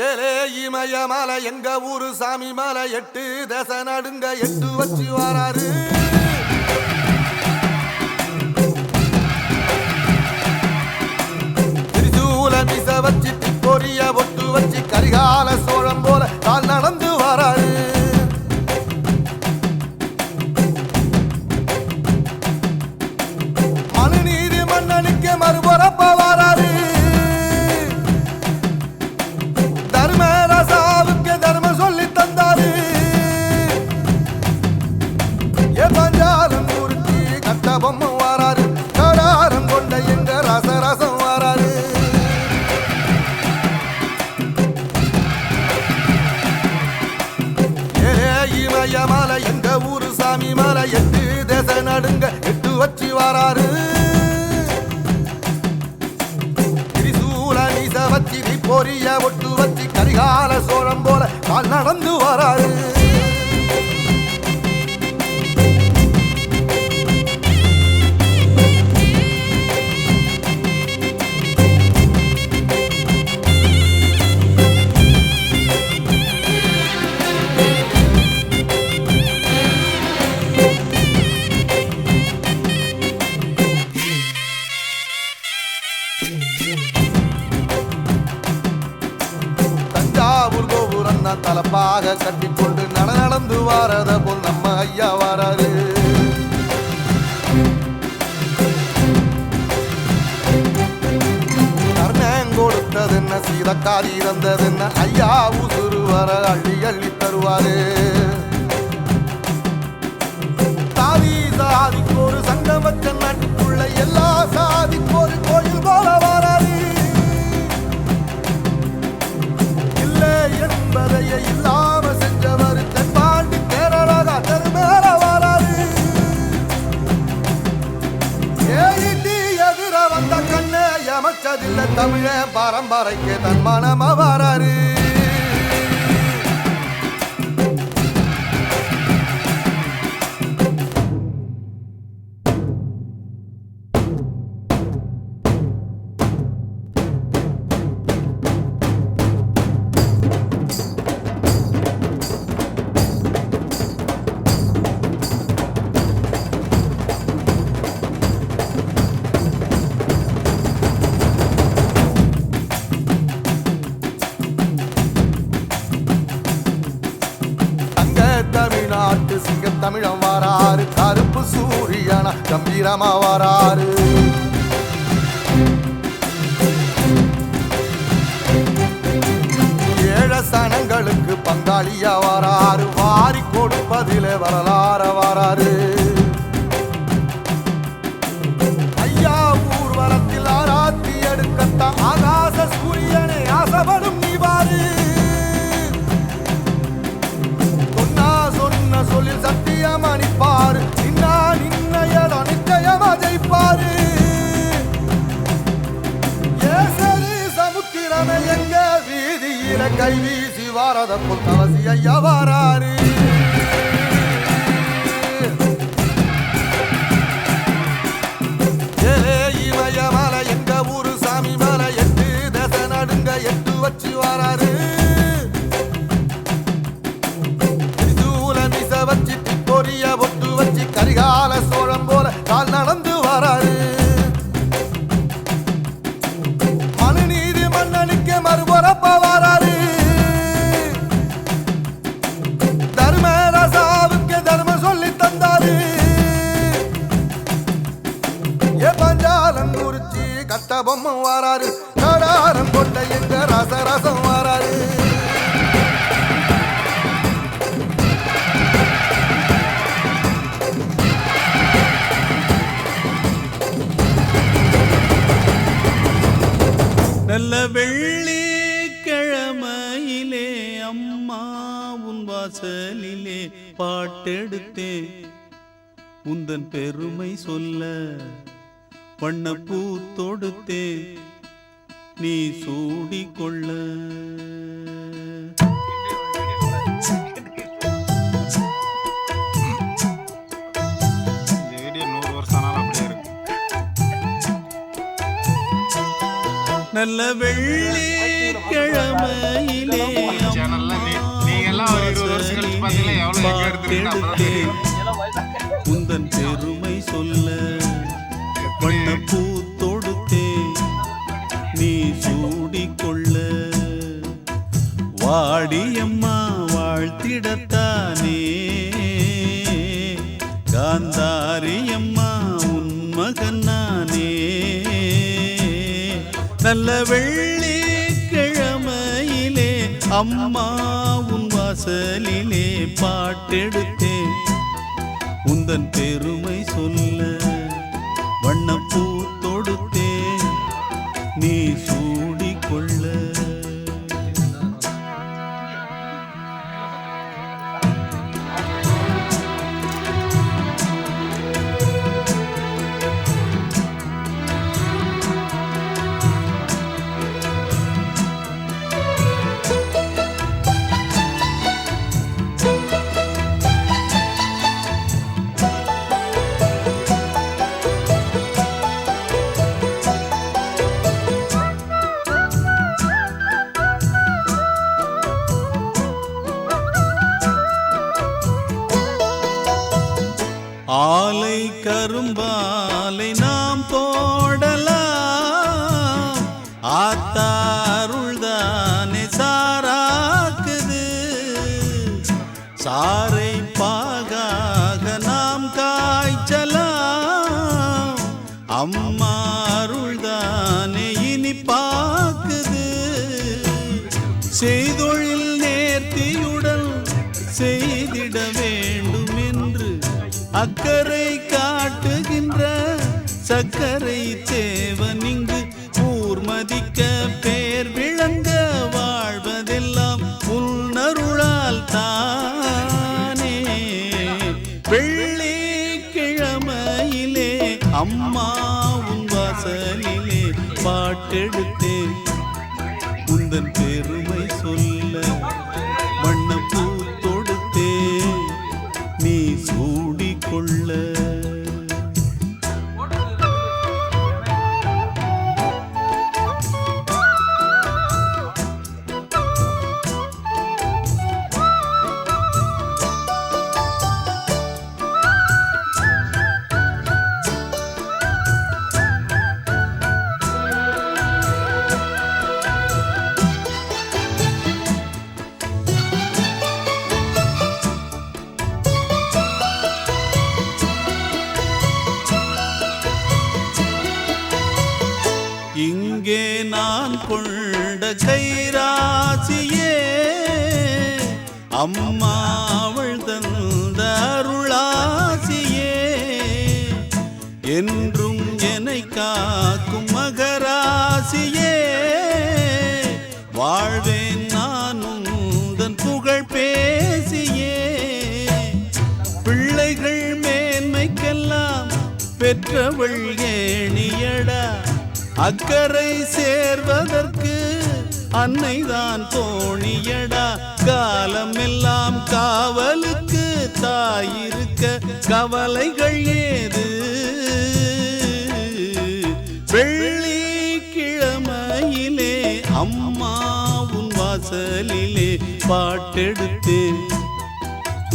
ஏலே இமய மலை எங்க ஊரு சாமி மலை 8 தேச நடுங்க 8 வச்சு வராரு. திரிசூல மிச வச்சு பொரிய ஒட்டு வச்சு கரிகால சோழம் போல கால் நடந்து வராரு. மனுநீதி மன்னனுக்கு மறுபுறப்ப வராரு. தர்மராசாவுக்கு தர்மம் சொல்லி தந்தாரு. பஞ்சாலம் குறிச்சி கட்ட பொம்மை வராரு. கடாரம் கொண்ட எங்க ரசரசம் வராரு. இமய மலை எங்க ஊரு சாமி மலை 8 தேச நடுங்க 8 வச்சு வராரு. திரிசூல நீச வச்சு பொரிய ஒட்டு வச்சு கரிகால சோழம் போல கால் நடந்து வராரு. தஞ்சாவூர் கோபுரம் தான் தலப்பாக கட்டிக்கொண்டு நடந்து வாரத போல் நம்ம ஐயா வராரு. கர்ணன் கொடுத்தது என்ன சீதக்காரி இறந்தது என்ன ஐயா உசுறு வர அள்ளி அள்ளி தருவாரு. சாதி சாதிக்கு ஒரு சங்கம் வச்ச நாட்டுக்குள்ள எல்லா சாதிக்கு ஒரு கோயில் போல வராரு. என்பதைய இல்லாம செஞ்சவர் தென்பாண்டி கேரளா தெருமேல வராரு. ஏடி எதிர வந்த கண்ணே எமச்சதில்ல தமிழ பரம்பரைக்கு தன் மனம வராரு. தமிழ்நாட்டு சிங்க தமிழம் வராரு. கருப்பு சூரியனா கம்பீரமா வராரு. ஏழ சனங்களுக்கு பங்காளியா வராரு. வாரி கொடுப்பதிலே வரலாற வராரு. ஐயா ஊர்வலத்தில் ஆராத்தி எடுக்கத்த ஆகாச சூரியனே ஆசைப்படும் நீ வாரு. சொல்லில் சத்தியம் அணிப்பாரு. நின்னையடா நிச்சயமா ஜெயிப்பாரு. ஏசரி சமுத்திரமே எங்க வீதியில கை வீசி வாரத புத்தவசி ஐயா வராரு. இமய மலை எங்க ஊரு சாமி மலை 8 தேச நடுங்க 8 வச்சு வராரு. பொரிய ஒட்டு வச்சு கரிகால சோழம் போல கால் நடந்து வராரு. மனுநீதி மன்னனுக்கு மறுபுறப்ப வராரு. தர்மராசாவுக்கு தர்மம் சொல்லி தந்தாரு. பஞ்சாலம் குறிச்சி கட்ட பொம்மை வராரு. கடாரம் கொண்ட எங்க ரசரசம் வராரு. நல்ல வெள்ளி கிழமையிலே அம்மா உன் வாசலிலே பாட்டெடுத்தேன். உந்தன் பெருமை சொல்ல வண்ணப்பூ தொடுத்தேன் நீ சூடிக்கொள்ள. நல்ல வெள்ளி கிழமையிலே வாடியம்மா வாழ்த்திடத்தானே காந்தாரியம்மா உன் மகன் நானே. நல்ல வெள்ளிக்கிழமையிலே அம்மா உன் வாசலிலே பாட்டெடுத்தேன் உந்தன் பெருமை சொல்ல வண்ணப்பூ தொடுத்தேன் நீ சூடிக்கொள்ள. ஆலை கரும்பாலை நாம் போடலாம் ஆத்தாருள்தானே சாராக்குது. சாரை பாகாக நாம் காய்ச்சலாம் அம்மா அருள்தானே இனிப்பாக்குது. செய்தொழில் நேர்த்தியுடன் செய்திட வேண்டும் என்று அக்கறை காட்டுகின்ற சக்கரை தேவன் இங்கு ஊர்மதிக்க பேர் விளங்க வாழ்வதெல்லாம் உன்னருளால் தானே. வெள்ளிக்கிழமையிலே அம்மா உன் வாசலிலே பாட்டெடுத்தேன் உந்தன் பெருமை சொல்ல வண்ணப்பூ தொடுத்தேன் நீ சூடிக்கொள்ள. இங்கே நான் கொண்ட கைராசியே அம்மா அவள் தந்த அருளாசியே என்றும் என்னை காக்கும் மகராசியே. வாழ்வேன் நான் உந்தன் புகழ் பேசியே. பிள்ளைகள் மேன்மைக்கெல்லாம் பெற்றவள் ஏணியடா அக்கறை சேர்வதற்கு அன்னைதான் தோணியடா. காலமெல்லாம் காவலுக்கு தாயிருக்க கவலைகள் ஏது. வெள்ளிக்கிழமையிலே அம்மா உன் வாசலிலே பாட்டெடுத்தேன்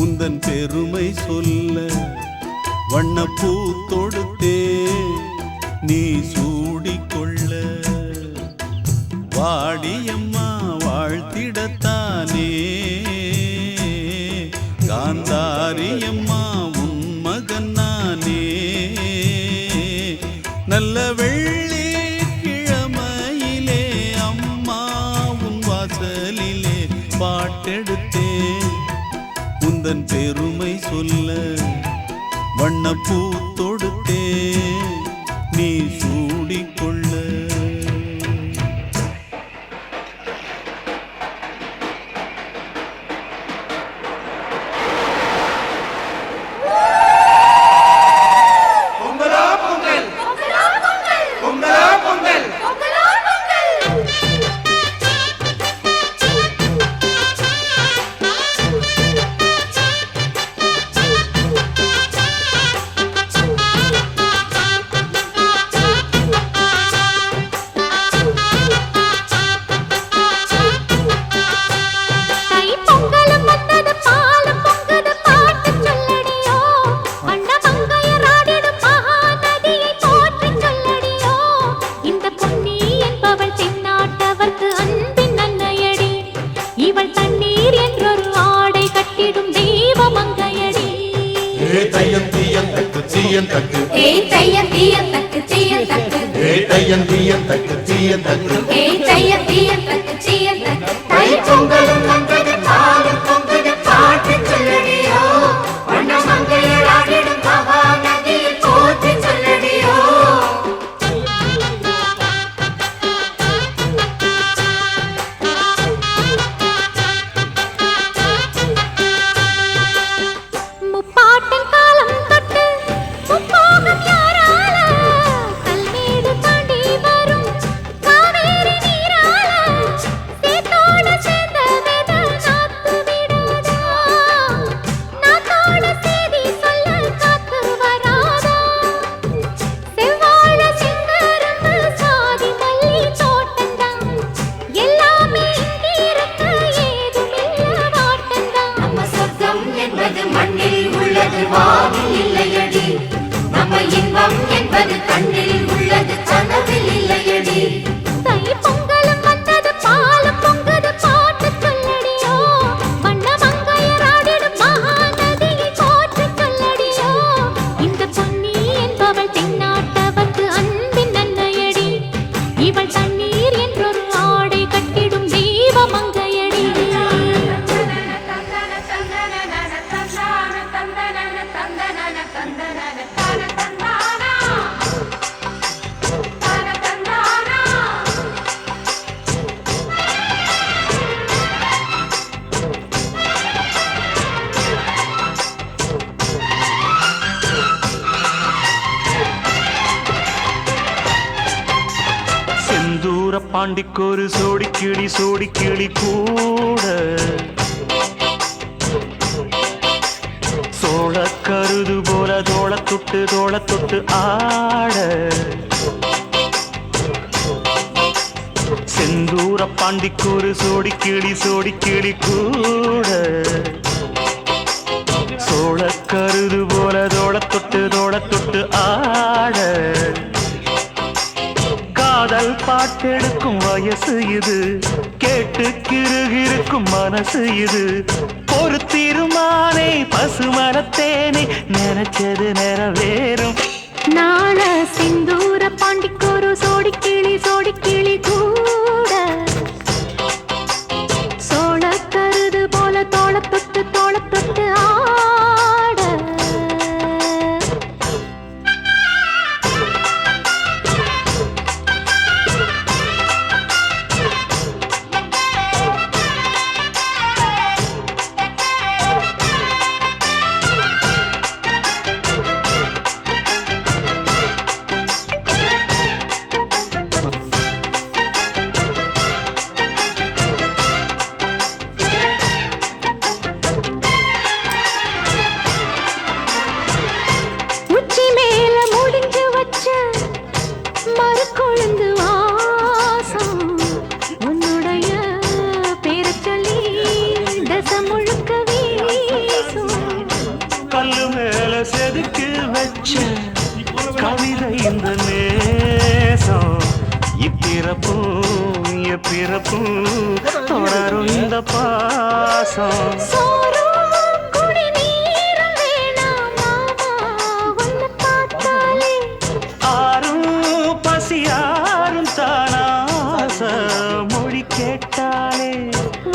உந்தன் பெருமை சொல்ல வண்ணப்பூ தொடுத்தேன் நீ சூடிக்கொள்ள. வாடியம்மா வாழ்த்திடத்தானே காந்தாரியம்மா உன் மகன் நானே. நல்ல வெள்ளிக்கிழமையிலே அம்மா உன் வாசலிலே பாட்டெடுத்தேன் உந்தன் பெருமை சொல்ல வண்ணப்பூ தொடுத்தேன் நீ சூடிக்கொள்ள. தையம் தீயம் தக்கு தீயம் தக்கு தையம் தீயம் தக்கு தீயம் தக்கு தையம் தீயம் தக்கு தீயம் தக்கு தையம் தீயம் தக்கு தீயம் தக்கு தை பொங்கலும் வந்தது பாலும் பொங்குது பாட்டு சொல்லடியோ வண்ண மங்கையர் ஆடிடும் மகா நதியில் போற்றி சொல்லடியோ முப்பாட்டின் காலம் தொட்டு முப்போகம் யாரால கல்மேடு தாண்டி வரும் காவேரி நீரால சேத்தோடு சேர்ந்த வெத நாத்து விடாதா நாத்தோடு சேதி சொல்ல காத்து வராதா செவ்வாழ செங்கரும்பு சாதி மல்லி தோட்டந்தான் எல்லாமே இங்கிருக்க ஏதுமில்ல வாட்டந்தான் நம்ம சொர்க்கம் என்பது மண்ணில் உள்ளது வானில் இல்லையடி நம்ம இன்பம் என்பது கண்ணில் உள்ளது கனவில் இல்லையடி தை பொங்கலும் வந்தது பாலும் பொங்குது பாட்டு சொல்லடியோ வண்ண மங்கையர் ஆடிடும் மகா நதியை போற்றி சொல்லடியோ இந்த பொன்னி என்பவள் தென்னாட்டவர்க்கு அன்பின் நன்மையடி இவள் தண்ணீர் என்றொரு ஆடை கட்டிடும் தெய்வ மங்கையடி செந்தூர பாண்டிக்கொரு சோடி கிளி கூட சோழ கருது போல தோள தொட்டு ஆட செந்தூர பாண்டிக்கொரு சோடி கிளி கூட சோழ கருது போல தோள தொட்டு ஆட காதல் பாட்டெடுக்கும் வயசு இது கேட்டு கிருகிருக்கும் மனசு இது ஒரு திருமானே பசுமரத்தேனே நினைச்சது நிறைவேறும் நாள சிந்தூர பாண்டிக்கொரு சோடி கிளி கூட சோழ கருது போல தோள தொட்டு ஆட உச்சி மேல முடிஞ்சு வச்ச மறுக்கொழுந்து வாசம் உன்னுடைய பேரச் சொல்லி தசை முழுக்க வீசும் கல்லு மேல செதுக்கு வச்ச கவிதை இந்த நேசம் இப்பிறப்பும் எப்பிறப்பும் தொடரும் இந்த பாசம் சோறும் குடிநீரும் வேணாம் மாமா உன்னை பார்த்தாலே ஆரும் பசியாரும் தானாச மொழி கேட்டாலே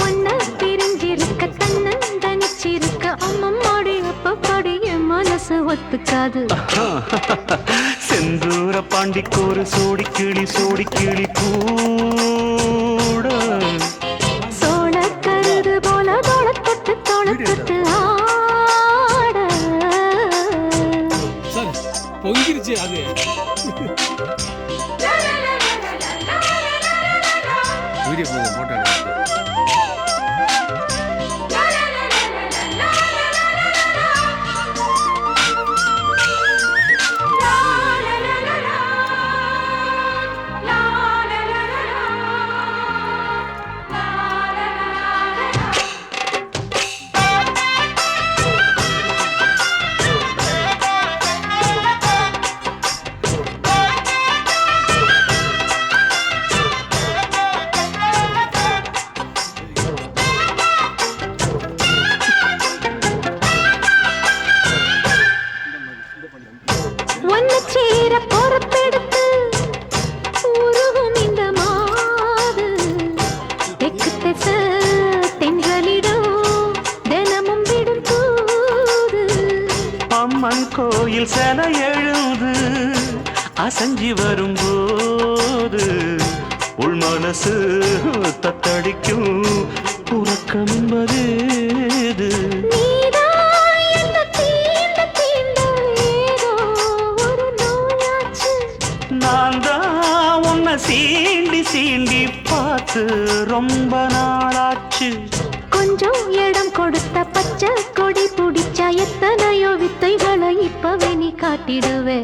உன்னை பிரிஞ்சிருக்க தன்னந்தனிச்சிருக்க அம்மம்மாடி அப்பப்படி என் மனசு ஒத்துக்காது செந்தூர பாண்டிக்கொரு சோடி கிளி கூட சோழ கருது போல தோள தொட்டு ஆட சார் பொங்கிருச்சு அது வீடியோ போட்டோ கோயில் சிலை எழுது அசஞ்சி வரும்போது உள் மனசு தத்தடிக்கும் உறக்கம் என்பது இது. நீதான் என்னை தீண்ட தீண்ட ஏதோ ஒரு நோயாச்சு. நான் தான் உன்னை சீண்டி சீண்டி பார்த்து ரொம்ப நாளாச்சு. கொஞ்சம் இடம் கொடுத்த பச்சை கொடி பிடிச்சா எத்தனையோ வித்தைகளை இப்பவே நீ காட்டிடுவே.